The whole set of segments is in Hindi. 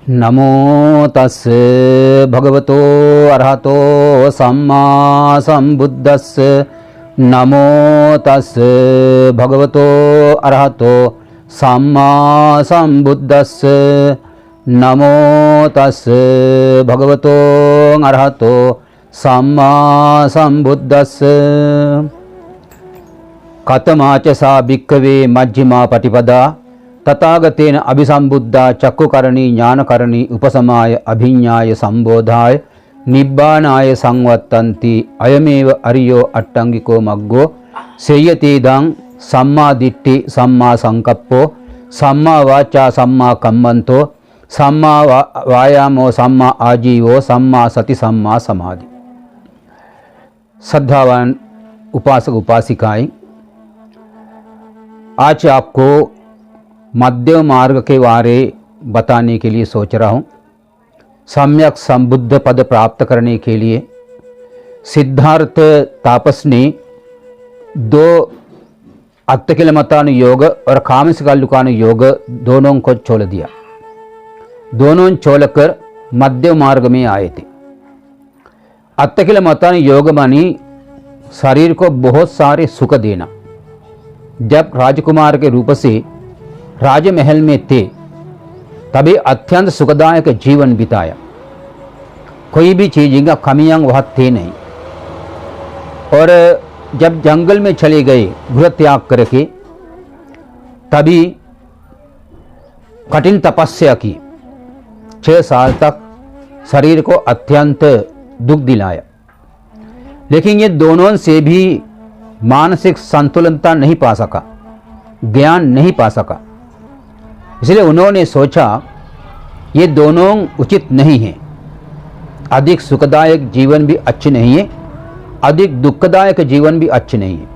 नमो तस्से भगवतो अरहतो सम्मा संबुद्धस्से। नमो तस्से भगवतो अरहतो सम्मा संबुद्धस्से। नमो तस्से भगवतो अरहतो सम्मा संबुद्धस्से। कथमाच सा भिक्खवे मज्जिमा पटिपदा तथागतेन अभिसंबुद्धा चक्षुकरणी ज्ञानकरणी उपशमाय अभिज्ञाय संबोधाय निब्बानाय संवर्तन्ति। अयमेव अरियो अट्टंगिको मग्गो सेयतीदं सम्मा दिट्ठि सम्मा संकप्पो सम्मा वाचा सम्मा कम्मन्तो सम्मा वायामो सम्मा आजीवो सम्मा सति सम्मा समाधि। श्रद्धावान उपासक उपासिकाएं, आज आपको मध्य मार्ग के बारे बताने के लिए सोच रहा हूँ। सम्यक संबुद्ध पद प्राप्त करने के लिए सिद्धार्थ तापस ने दो अत्तकिलमतान योग और कामसिकालुकान योग दोनों को छोड़ दिया। दोनों छोड़कर मध्य मार्ग में आए थे। अत्तकिलमतान योग मानी शरीर को बहुत सारे सुख देना। जब राजकुमार के रूप से राजमहल में थे तभी अत्यंत सुखदायक जीवन बिताया। कोई भी चीज़ का कमियां वहाँ थे नहीं। और जब जंगल में चले गए गृह त्याग करके तभी कठिन तपस्या की। 6 साल तक शरीर को अत्यंत दुख दिलाया, लेकिन ये दोनों से भी मानसिक संतुलनता नहीं पा सका, ज्ञान नहीं पा सका। इसलिए उन्होंने सोचा ये दोनों उचित नहीं हैं। अधिक सुखदायक जीवन भी अच्छी नहीं है, अधिक दुखदायक जीवन भी अच्छी नहीं है।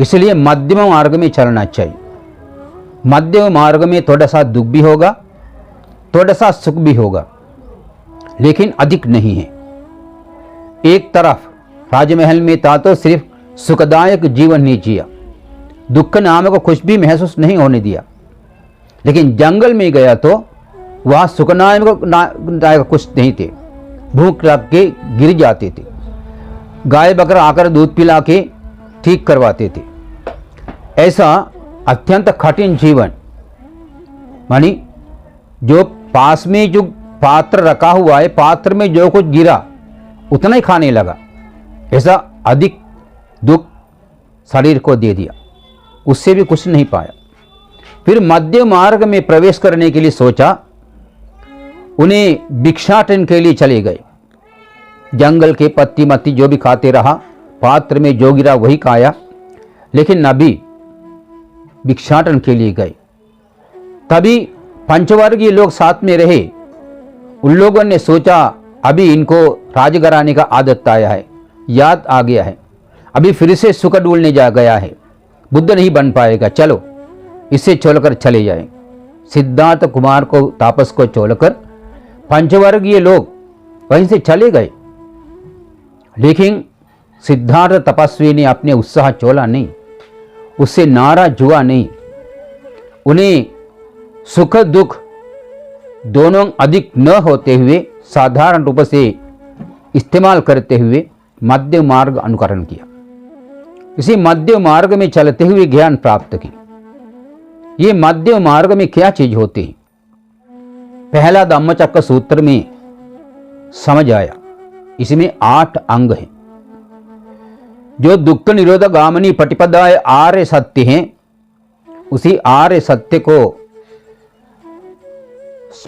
इसलिए मध्यम मार्ग में चलना चाहिए। मध्यम मार्ग में थोड़ा सा दुख भी होगा, थोड़ा सा सुख भी होगा, लेकिन अधिक नहीं है। एक तरफ राजमहल में था तो सिर्फ सुखदायक जीवन नहीं जिया, दुख नाम को कुछ भी महसूस नहीं होने दिया। लेकिन जंगल में गया तो वहाँ सुखदायक कुछ नहीं थे। भूख लग के गिर जाते थे, गाय बकरा आकर दूध पिला के ठीक करवाते थे। ऐसा अत्यंत कठिन जीवन, मानी जो पास में जो पात्र रखा हुआ है, पात्र में जो कुछ गिरा उतना ही खाने लगा। ऐसा अधिक दुख शरीर को दे दिया, उससे भी कुछ नहीं पाया। फिर मध्य मार्ग में प्रवेश करने के लिए सोचा। उन्हें भिक्षाटन के लिए चले गए। जंगल के पत्ती मत्ती जो भी खाते रहा, पात्र में जो गिरा वही खाया, लेकिन अभी भिक्षाटन के लिए गए। तभी पंचवर्गीय लोग साथ में रहे। उन लोगों ने सोचा अभी इनको राजघराने का आदत आया है, याद आ गया है, अभी फिर से सुख ढूंढने जा गया है, बुद्ध नहीं बन पाएगा, चलो इसे छोड़कर चले जाएं। सिद्धार्थ कुमार को तापस को छोड़कर पंचवर्गीय लोग वहीं से चले गए। लेकिन सिद्धार्थ तपस्वी ने अपने उत्साह छोड़ा नहीं, उससे नाराज हुआ नहीं। उन्हें सुख दुख दोनों अधिक न होते हुए साधारण रूप से इस्तेमाल करते हुए मध्य मार्ग अनुकरण किया। इसी मध्य मार्ग में चलते हुए ज्ञान प्राप्त की। ये मध्य मार्ग में क्या चीज होती है, पहला धम्मचक्र सूत्र में समझ आया। इसमें 8 अंग हैं जो दुख निरोध गामिनी पटिपदाय आर्य सत्य हैं। उसी आर्य सत्य को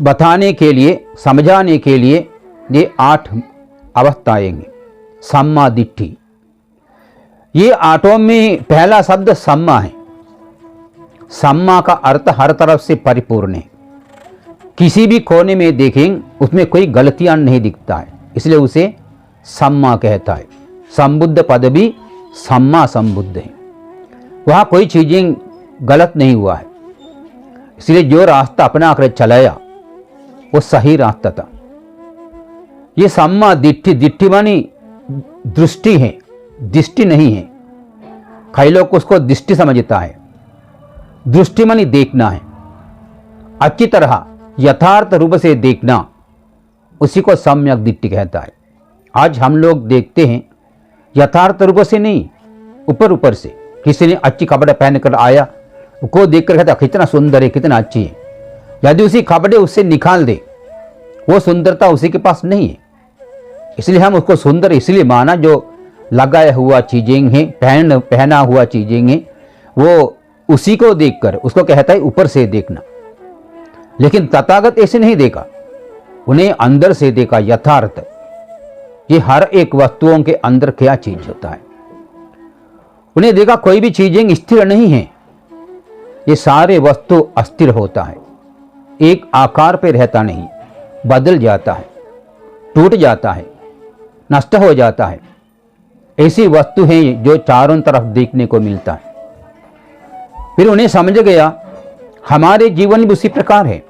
बताने के लिए, समझाने के लिए ये 8 अवस्थाएं हैं। सम्मा दिट्ठि, ये 8 में पहला शब्द सम्मा है। सम्मा का अर्थ हर तरफ से परिपूर्ण है। किसी भी कोने में देखें उसमें कोई गलतियां नहीं दिखता है, इसलिए उसे सम्मा कहता है। संबुद्ध पद भी सम्मा संबुद्ध है, वहाँ कोई चीजें गलत नहीं हुआ है। इसलिए जो रास्ता अपना कर चलाया वो सही रास्ता था। ये सम्मा दिट्ठि, दिट्ठि मानी दृष्टि है, दृष्टि नहीं है। कई लोग उसको दृष्टि समझता है। दृष्टि मानी देखना है, अच्छी तरह यथार्थ रूप से देखना, उसी को सम्यक दृष्टि कहता है। आज हम लोग देखते हैं यथार्थ रूप से नहीं, ऊपर ऊपर से। किसी ने अच्छी कपड़े पहन कर आया, को देख कर कहता कितना सुंदर है, कितना अच्छी है। यदि उसी कपड़े उससे निकाल दे, वो सुंदरता उसी के पास नहीं है। इसलिए हम उसको सुंदर इसलिए माना जो लगाया हुआ चीजें हैं, पहना हुआ चीजें हैं, वो उसी को देखकर उसको कहता है ऊपर से देखना। लेकिन तथागत ऐसे नहीं देखा, उन्हें अंदर से देखा, यथार्थ। ये हर एक वस्तुओं के अंदर क्या चीज होता है, उन्हें देखा कोई भी चीजें स्थिर नहीं है। ये सारे वस्तु अस्थिर होता है, एक आकार पे रहता नहीं, बदल जाता है, टूट जाता है, नष्ट हो जाता है। ऐसी वस्तु है जो चारों तरफ देखने को मिलता है। फिर उन्हें समझ गया हमारे जीवन भी उसी प्रकार है।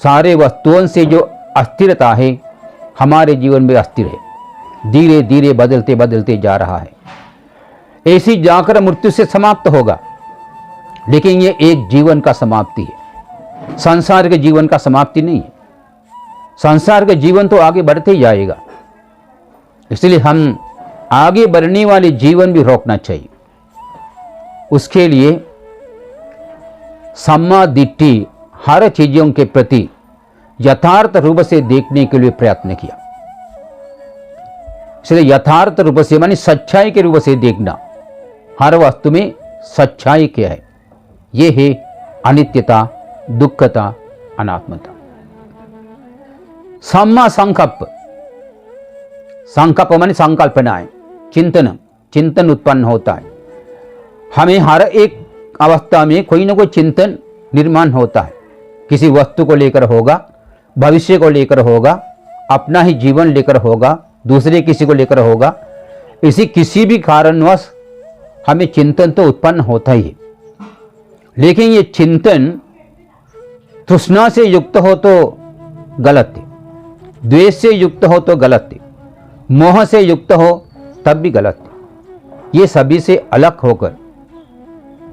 सारे वस्तुओं से जो अस्थिरता है, हमारे जीवन में अस्थिर है, धीरे धीरे बदलते बदलते जा रहा है। ऐसी जाकर मृत्यु से समाप्त होगा। लेकिन ये एक जीवन का समाप्ति है, संसार के जीवन का समाप्ति नहीं है। संसार के जीवन तो आगे बढ़ते ही जाएगा। इसलिए हम आगे बढ़ने वाले जीवन भी रोकना चाहिए। उसके लिए सम्मा दिट्ठी हर चीजों के प्रति यथार्थ रूप से देखने के लिए प्रयत्न किया। इसलिए यथार्थ रूप से माने सच्चाई के रूप से देखना। हर वस्तु में सच्चाई क्या है, ये है अनित्यता, दुखता, अनात्मता। सम्मा संकल्प, संकल्प माने संकल्पनाएं, चिंतन, चिंतन उत्पन्न होता है। हमें हर एक अवस्था में कोई ना कोई चिंतन निर्माण होता है। किसी वस्तु को लेकर होगा, भविष्य को लेकर होगा, अपना ही जीवन लेकर होगा, दूसरे किसी को लेकर होगा। इसी किसी भी कारणवश हमें चिंतन तो उत्पन्न होता ही है। लेकिन ये चिंतन तृष्णा से युक्त हो तो गलत है, द्वेष से युक्त हो तो गलत है, मोह से युक्त हो तब भी गलत है। ये सभी से अलग होकर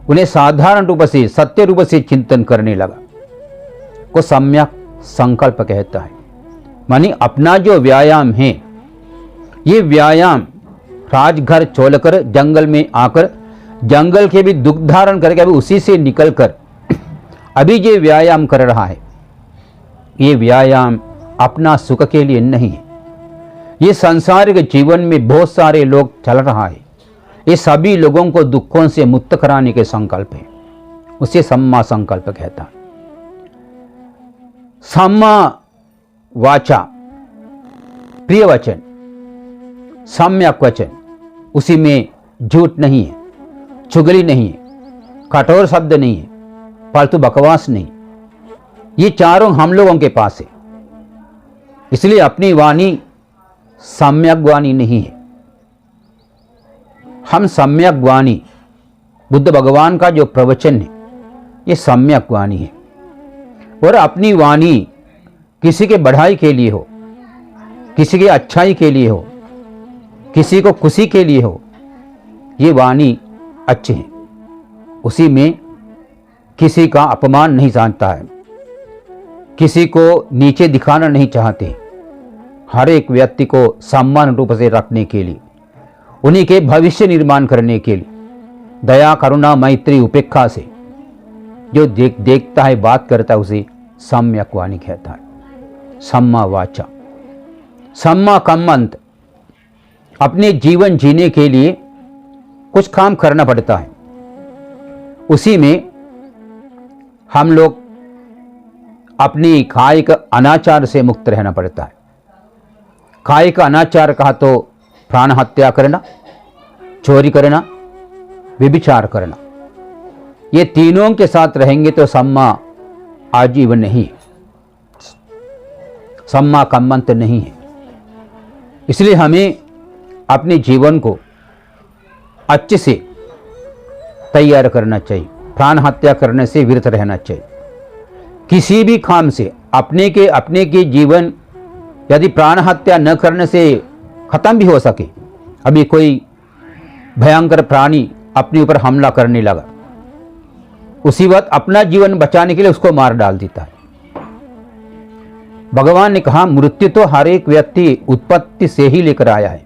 उन्हें साधारण रूप से, सत्य रूप से चिंतन करने लगा को सम्यक संकल्प कहता है। मानी अपना जो व्यायाम है, ये व्यायाम राजघर छोड़कर जंगल में आकर, जंगल के भी दुख धारण करके अभी उसी से निकलकर अभी ये व्यायाम कर रहा है। ये व्यायाम अपना सुख के लिए नहीं है। ये सांसारिक जीवन में बहुत सारे लोग चल रहा है, ये सभी लोगों को दुखों से मुक्त कराने के संकल्प है। उसे सम्मा संकल्प कहता है। सम्मा वाचा, प्रिय वचन, सम्यक वचन, उसी में झूठ नहीं है, चुगली नहीं है, कठोर शब्द नहीं है, फालतू बकवास नहीं। ये चारों हम लोगों के पास है। इसलिए अपनी वाणी सम्यक वाणी नहीं है। हम सम्यक वाणी, बुद्ध भगवान का जो प्रवचन है, ये सम्यक वाणी है। और अपनी वाणी किसी के बढ़ाई के लिए हो, किसी की अच्छाई के लिए हो, किसी को खुशी के लिए हो, ये वाणी अच्छी है। उसी में किसी का अपमान नहीं जानता है, किसी को नीचे दिखाना नहीं चाहते। हर एक व्यक्ति को सम्मान रूप से रखने के लिए, उन्हीं के भविष्य निर्माण करने के लिए दया, करुणा, मैत्री, उपेक्षा से जो देखता है, बात करता है, उसे सम्यक वाणी कहता है। सम्मा वाचा, सम्मा कम्मंत, अपने जीवन जीने के लिए कुछ काम करना पड़ता है। उसी में हम लोग अपनी कायिक अनाचार से मुक्त रहना पड़ता है। कायिक अनाचार कहा तो प्राण हत्या करना, चोरी करना, व्यभिचार करना। ये तीनों के साथ रहेंगे तो सम्मा आजीवन नहीं, सम्मा कम्मंत नहीं है। इसलिए हमें अपने जीवन को अच्छे से तैयार करना चाहिए। प्राण हत्या करने से विरत रहना चाहिए। किसी भी काम से अपने के जीवन यदि प्राण हत्या न करने से खत्म भी हो सके, अभी कोई भयंकर प्राणी अपने ऊपर हमला करने लगा, उसी वक्त अपना जीवन बचाने के लिए उसको मार डाल देता है, भगवान ने कहा मृत्यु तो हर एक व्यक्ति उत्पत्ति से ही लेकर आया है,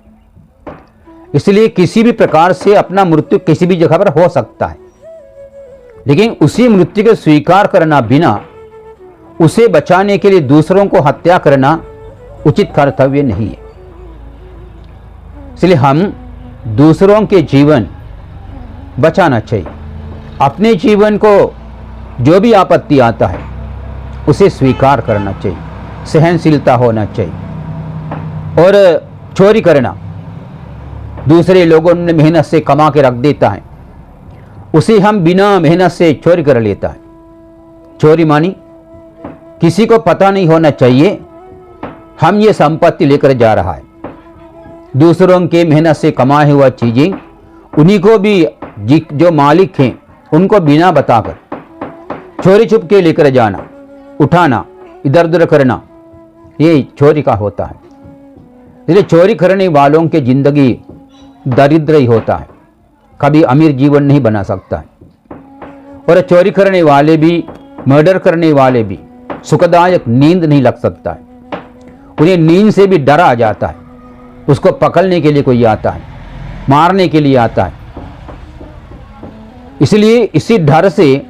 इसलिए किसी भी प्रकार से अपना मृत्यु किसी भी जगह पर हो सकता है, लेकिन उसी मृत्यु को स्वीकार करना बिना उसे बचाने के लिए दूसरों को हत्या करना उचित कर्तव्य नहीं है। इसलिए हम दूसरों के जीवन बचाना चाहिए। अपने जीवन को जो भी आपत्ति आता है उसे स्वीकार करना चाहिए, सहनशीलता होना चाहिए। और चोरी करना, दूसरे लोगों ने मेहनत से कमा के रख देता है, उसे हम बिना मेहनत से चोरी कर लेता है। चोरी मानी किसी को पता नहीं होना चाहिए हम ये संपत्ति लेकर जा रहा है। दूसरों के मेहनत से कमाए हुआ चीजें उन्हीं को भी जो मालिक हैं उनको बिना बताकर चोरी छुप के लेकर जाना, उठाना, इधर उधर करना, ये चोरी का होता है। इसलिए चोरी करने वालों की जिंदगी दरिद्र ही होता है, कभी अमीर जीवन नहीं बना सकता है। और चोरी करने वाले भी, मर्डर करने वाले भी सुखदायक नींद नहीं लग सकता है, उन्हें नींद से भी डर आ जाता है। उसको पकड़ने के लिए कोई आता है, मारने के लिए आता है, इसलिए इसी डर से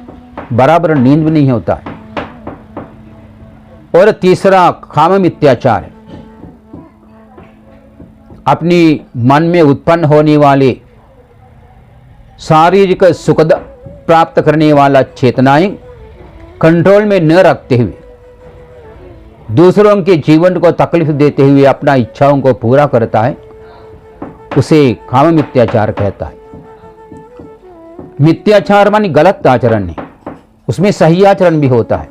बराबर नींद भी नहीं होता है। और तीसरा काम मिथ्याचार है। अपनी मन में उत्पन्न होने वाले शारीरिक सुख प्राप्त करने वाला चेतनाएं कंट्रोल में न रखते हुए दूसरों के जीवन को तकलीफ देते हुए अपना इच्छाओं को पूरा करता है, उसे काम मिथ्याचार कहता है। मिथ्याचार मानी गलत आचरण नहीं, उसमें सही आचरण भी होता है।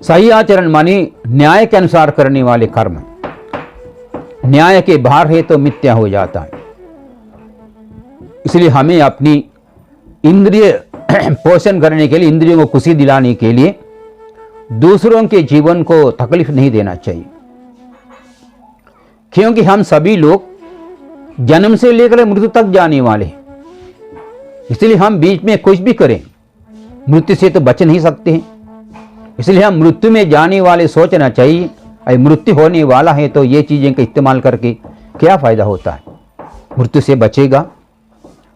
सही आचरण मानी न्याय के अनुसार करने वाले कर्म, न्याय के बाहर है तो मिथ्या हो जाता है। इसलिए हमें अपनी इंद्रिय पोषण करने के लिए, इंद्रियों को खुशी दिलाने के लिए दूसरों के जीवन को तकलीफ नहीं देना चाहिए, क्योंकि हम सभी लोग जन्म से लेकर मृत्यु तक जाने वाले हैं। इसलिए हम बीच में कुछ भी करें मृत्यु से तो बच नहीं सकते हैं। इसलिए हम मृत्यु में जाने वाले सोचना चाहिए, अरे मृत्यु होने वाला है तो ये चीजें का इस्तेमाल करके क्या फायदा होता है, मृत्यु से बचेगा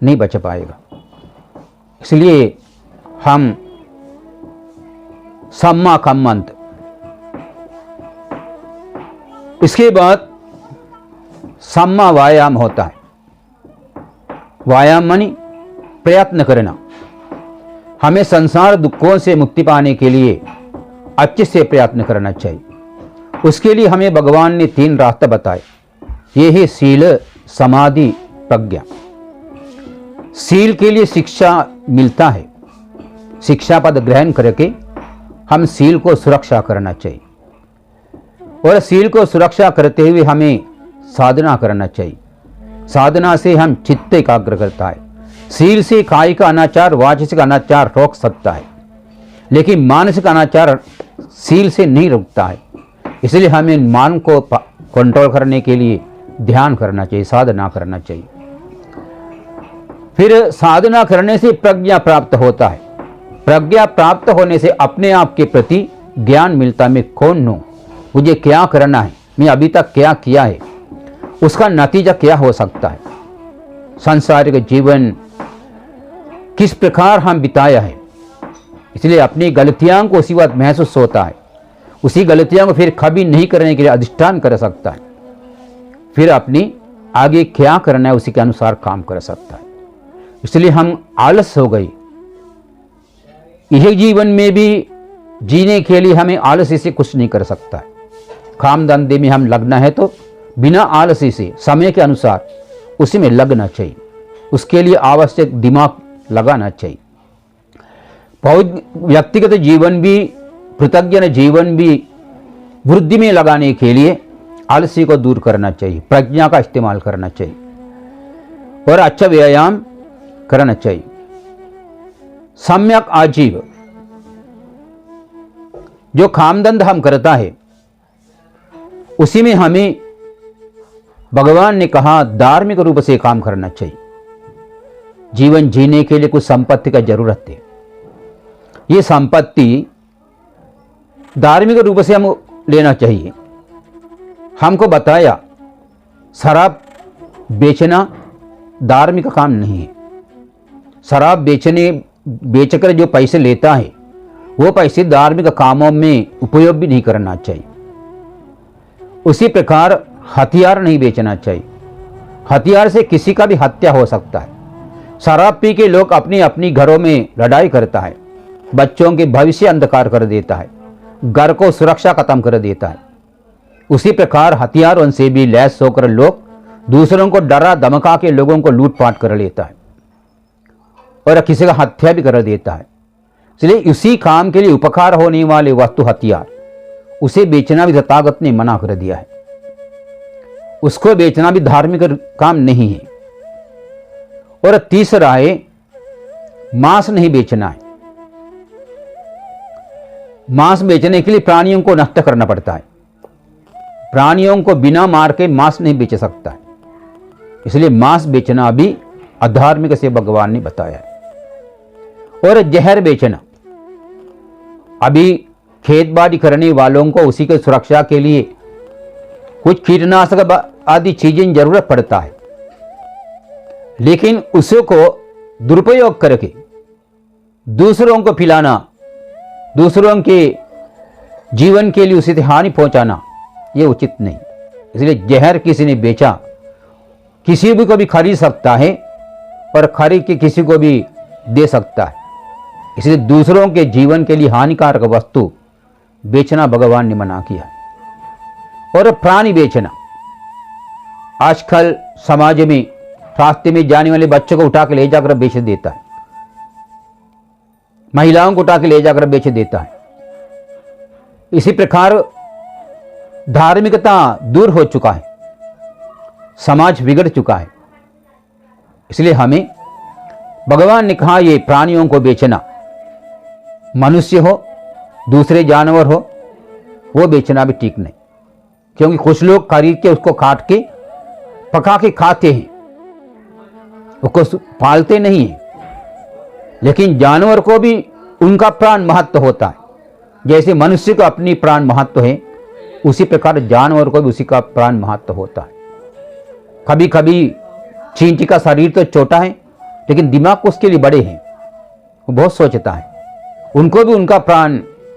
नहीं बच पाएगा। इसलिए हम सम्मा कम्मंत, इसके बाद सम्मा व्यायाम होता है। व्यायाम मानी प्रयत्न करना। हमें संसार दुखों से मुक्ति पाने के लिए अच्छे से प्रयत्न करना चाहिए। उसके लिए हमें भगवान ने 3 रास्ते बताए, ये है शील, समाधि, प्रज्ञा। शील के लिए शिक्षा मिलता है, शिक्षा पद ग्रहण करके हम शील को सुरक्षा करना चाहिए। और शील को सुरक्षा करते हुए हमें साधना करना चाहिए। साधना से हम चित्त एकाग्र करता है। शील से कायिक अनाचार, वाचिक अनाचार रोक सकता है, लेकिन मानसिक अनाचार शील से नहीं रुकता है। इसलिए हमें मन को कंट्रोल करने के लिए ध्यान करना चाहिए, साधना करना चाहिए। फिर साधना करने से प्रज्ञा प्राप्त होता है। प्रज्ञा प्राप्त होने से अपने आप के प्रति ज्ञान मिलता है। मैं कौन हूं, मुझे क्या करना है, मैं अभी तक क्या किया है, उसका नतीजा क्या हो सकता है, सांसारिक जीवन किस प्रकार हम बिताया है। इसलिए अपनी गलतियां को उसी वक्त महसूस होता है, उसी गलतियां को फिर कभी नहीं करने के लिए अधिष्ठान कर सकता है, फिर अपनी आगे क्या करना है उसी के अनुसार काम कर सकता है। इसलिए हम आलस हो गई, यह जीवन में भी जीने के लिए हमें आलसी से कुछ नहीं कर सकता है। काम धंधे में हम लगना है तो बिना आलसी से समय के अनुसार उसी में लगना चाहिए, उसके लिए आवश्यक दिमाग लगाना चाहिए। व्यक्तिगत जीवन भी, कृतज्ञ जीवन भी वृद्धि में लगाने के लिए आलसी को दूर करना चाहिए, प्रज्ञा का इस्तेमाल करना चाहिए और अच्छा व्यायाम करना चाहिए। सम्यक आजीव, जो कामधंधा हम करता है उसी में हमें भगवान ने कहा धार्मिक रूप से काम करना चाहिए। जीवन जीने के लिए कुछ संपत्ति का जरूरत है। ये संपत्ति धार्मिक रूप से हम लेना चाहिए। हमको बताया शराब बेचना धार्मिक काम नहीं है। शराब बेचकर जो पैसे लेता है वो पैसे धार्मिक कामों में उपयोग भी नहीं करना चाहिए। उसी प्रकार हथियार नहीं बेचना चाहिए। हथियार से किसी का भी हत्या हो सकता है। शराब पी के लोग अपनी अपनी घरों में लड़ाई करता है, बच्चों के भविष्य अंधकार कर देता है, घर को सुरक्षा खत्म कर देता है। उसी प्रकार हथियारों से भी लैस होकर लोग दूसरों को डरा धमका के लोगों को लूटपाट कर लेता है और किसी का हत्या भी कर देता है। इसलिए उसी काम के लिए उपकार होने वाले वस्तु हथियार, उसे बेचना भी तथागत ने मना कर दिया है। उसको बेचना भी धार्मिक काम नहीं है। और तीसरा है मांस नहीं बेचना है। मांस बेचने के लिए प्राणियों को नष्ट करना पड़ता है। प्राणियों को बिना मार के मांस नहीं बेच सकता है, इसलिए मांस बेचना भी अधार्मिक से भगवान ने बताया है। और जहर बेचना, अभी खेत बाड़ी करने वालों को उसी की सुरक्षा के लिए कुछ कीटनाशक आदि चीजें जरूरत पड़ता है, लेकिन उसको दुरुपयोग करके दूसरों को पिलाना, दूसरों के जीवन के लिए उसे हानि पहुंचाना, ये उचित नहीं। इसलिए जहर किसी ने बेचा, किसी भी को भी खरीद सकता है और खरीद के किसी को भी दे सकता है। इसलिए दूसरों के जीवन के लिए हानिकारक वस्तु बेचना भगवान ने मना किया। और प्राणी बेचना, आजकल समाज में रास्ते में जाने वाले बच्चों को उठा के ले जाकर बेच देता है, महिलाओं को उठा के ले जाकर बेच देता है। इसी प्रकार धार्मिकता दूर हो चुका है, समाज बिगड़ चुका है। इसलिए हमें भगवान ने कहा ये प्राणियों को बेचना, मनुष्य हो दूसरे जानवर हो, वो बेचना भी ठीक नहीं। क्योंकि कुछ लोग खरीद के उसको काट के पका के खाते हैं, उसको पालते नहीं है। लेकिन जानवर को भी उनका प्राण महत्व होता है। जैसे मनुष्य को अपनी प्राण महत्व है, उसी प्रकार जानवर को भी उसी का प्राण महत्व होता है। कभी कभी चींटी का शरीर तो छोटा है, लेकिन दिमाग उसके लिए बड़े हैं, वो बहुत सोचता है। उनको भी उनका प्राण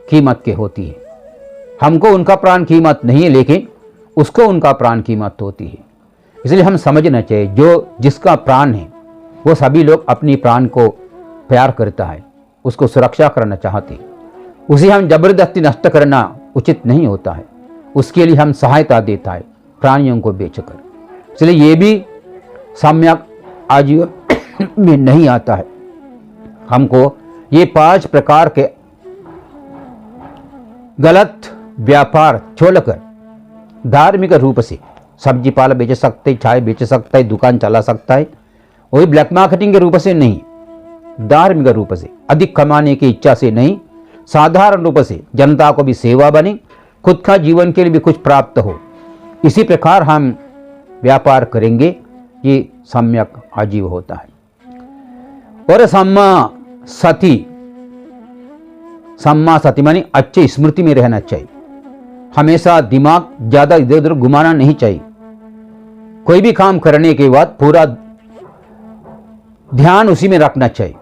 कीमत के होती है। हमको उनका प्राण कीमत नहीं है, लेकिन उसको उनका प्राण कीमत होती है। इसलिए हम समझना चाहिए, जो जिसका प्राण है वो सभी लोग अपनी प्राण को प्यार करता है, उसको सुरक्षा करना चाहते हैं। उसे हम जबरदस्ती नष्ट करना उचित नहीं होता है। उसके लिए हम सहायता देता है प्राणियों को बेचकर। इसलिए ये भी सम्यक आजीवन में नहीं आता है। हमको ये 5 प्रकार के गलत व्यापार छोड़कर धार्मिक रूप से सब्जी पाला बेच सकते, चाय बेच सकता है, दुकान चला सकता है, वही ब्लैक मार्केटिंग के रूप से नहीं, धार्मिक रूप से, अधिक कमाने की इच्छा से नहीं, साधारण रूप से जनता को भी सेवा बने, खुद का जीवन के लिए भी कुछ प्राप्त हो। इसी प्रकार हम व्यापार करेंगे, ये सम्यक आजीव होता है। और सम्मा सती मानी अच्छी स्मृति में रहना चाहिए। हमेशा दिमाग ज्यादा इधर उधर घुमाना नहीं चाहिए। कोई भी काम करने के बाद पूरा ध्यान उसी में रखना चाहिए,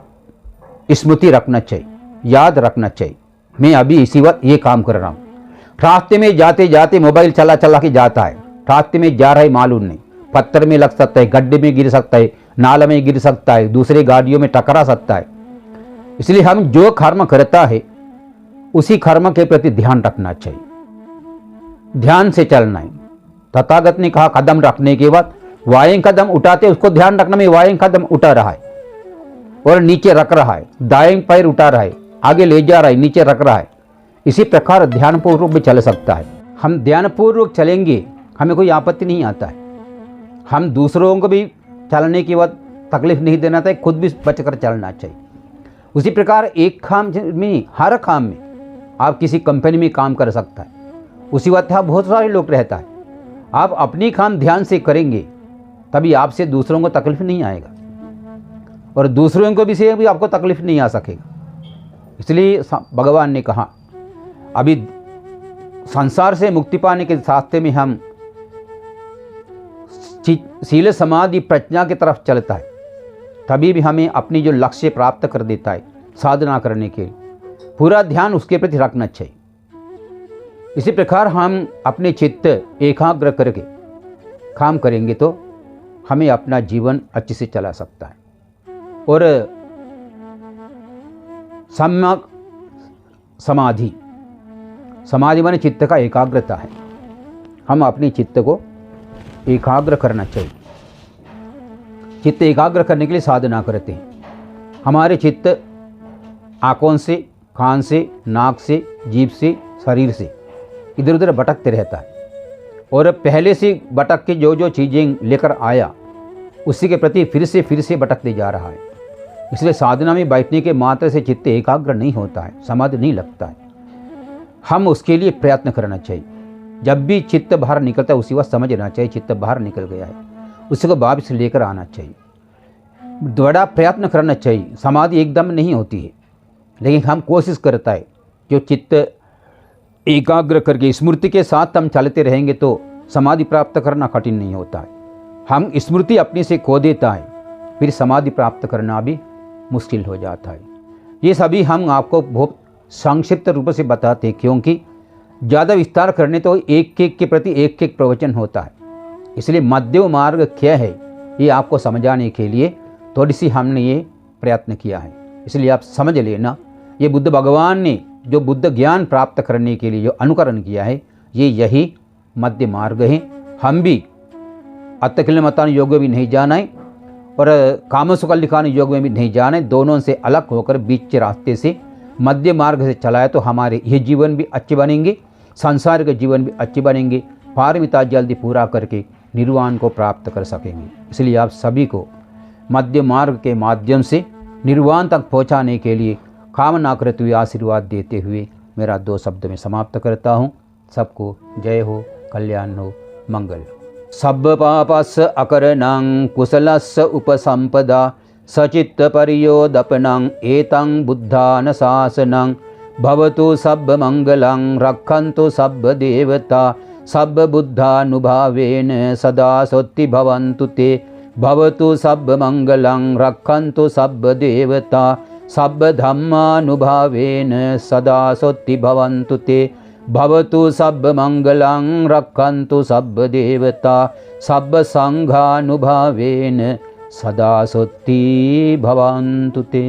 स्मृति रखना चाहिए, याद रखना चाहिए, मैं अभी इसी वक्त ये काम कर रहा हूं। रास्ते में जाते जाते मोबाइल चला चला के जाता है, रास्ते में जा रहा है मालूम नहीं, पत्थर में लग सकता है, गड्ढे में गिर सकता है, नाला में गिर सकता है, दूसरे गाड़ियों में टकरा सकता है। इसलिए हम जो कर्म करता है उसी कर्म के प्रति ध्यान रखना चाहिए, ध्यान से चलना है। तथागत ने कहा कदम रखने के बाद वायें कदम उठाते उसको ध्यान रखना, में वायें कदम उठा रहा है और नीचे रख रहा है, दाएं पैर उठा रहा है, आगे ले जा रहा है, नीचे रख रहा है। इसी प्रकार ध्यानपूर्वक भी चल सकता है। हम ध्यानपूर्वक चलेंगे, हमें कोई आपत्ति नहीं आता है। हम दूसरों को भी चलने के बाद तकलीफ नहीं देना चाहिए, खुद भी बचकर चलना चाहिए। उसी प्रकार एक काम में, हर काम में आप किसी कंपनी में काम कर सकता है, उसी बात यहाँ बहुत सारे लोग रहता है। आप अपनी काम ध्यान से करेंगे तभी आपसे दूसरों को तकलीफ नहीं आएगा और दूसरों को भी से भी आपको तकलीफ नहीं आ सकेगा। इसलिए भगवान ने कहा अभी संसार से मुक्ति पाने के रास्ते में हम शील समाधि प्रज्ञा की तरफ चलता है, तभी भी हमें अपनी जो लक्ष्य प्राप्त कर देता है साधना करने के पूरा ध्यान उसके प्रति रखना चाहिए। इसी प्रकार हम अपने चित्त एकाग्र करके काम करेंगे तो हमें अपना जीवन अच्छे से चला सकता है। और सम्यक समाधि, समाधि माने चित्त का एकाग्रता है। हम अपनी चित्त को एकाग्र करना चाहिए। चित्त एकाग्र करने के लिए साधना करते हैं। हमारे चित्त आँखों से, कान से, नाक से, जीभ से, शरीर से इधर उधर भटकते रहता है और पहले से भटक के जो जो चीज़ें लेकर आया उसी के प्रति फिर से भटकते जा रहा है। इसलिए साधना में बैठने के मात्र से चित्त एकाग्र नहीं होता है, समाधि नहीं लगता है। हम उसके लिए प्रयत्न करना चाहिए। जब भी चित्त बाहर निकलता है उसी वक्त समझना चाहिए चित्त बाहर निकल गया है, उसी को वापस लेकर आना चाहिए। बड़ा प्रयत्न करना चाहिए। समाधि एकदम नहीं होती है, लेकिन हम कोशिश करता है जो चित्त एकाग्र करके स्मृति के साथ हम चलते रहेंगे तो समाधि प्राप्त करना कठिन नहीं होता है। हम स्मृति अपने से खो देता है, फिर समाधि प्राप्त करना भी मुश्किल हो जाता है। ये सभी हम आपको बहुत संक्षिप्त रूप से बताते हैं, क्योंकि ज़्यादा विस्तार करने तो एक एक के प्रति एक एक प्रवचन होता है। इसलिए मध्यम मार्ग क्या है ये आपको समझाने के लिए थोड़ी सी हमने ये प्रयत्न किया है। इसलिए आप समझ लेना, ये बुद्ध भगवान ने जो बुद्ध ज्ञान प्राप्त करने के लिए जो अनुकरण किया है ये यही मध्य मार्ग है। हम भी अत्तकिलमतान योग में भी नहीं जाना है और कामसुकल्लिकान योग में भी नहीं जाना है। दोनों से अलग होकर बीच के रास्ते से मध्य मार्ग से चलाए तो हमारे ये जीवन भी अच्छे बनेंगे, संसार के जीवन भी अच्छे बनेंगे, पारमिता जल्दी पूरा करके निर्वाण को प्राप्त कर सकेंगे। इसलिए आप सभी को मध्य मार्ग के माध्यम से निर्वाण तक पहुंचाने के लिए कामना करते हुए आशीर्वाद देते हुए मेरा 2 शब्द में समाप्त करता हूँ। सबको जय हो, कल्याण हो, मंगल हो। सब पापस् अकरणं कुशलस्य उपसंपदा सचित्त परियोदपनं एतं बुद्धान शासनं भवतु सब मंगलं रक्षन्तु सब देवता सब बुद्धानुभावेन सदा सोत्ति भवन्तु ते भवतु सब मंगलं रक्षन्तु सब देवता सब धम्मानुभावेन सदा सोत्ति भवन्तु ते भवतु सब मंगलं रक्षन्तु सब देवता सब संघानुभावेन सदा सोत्ति भवन्तु ते।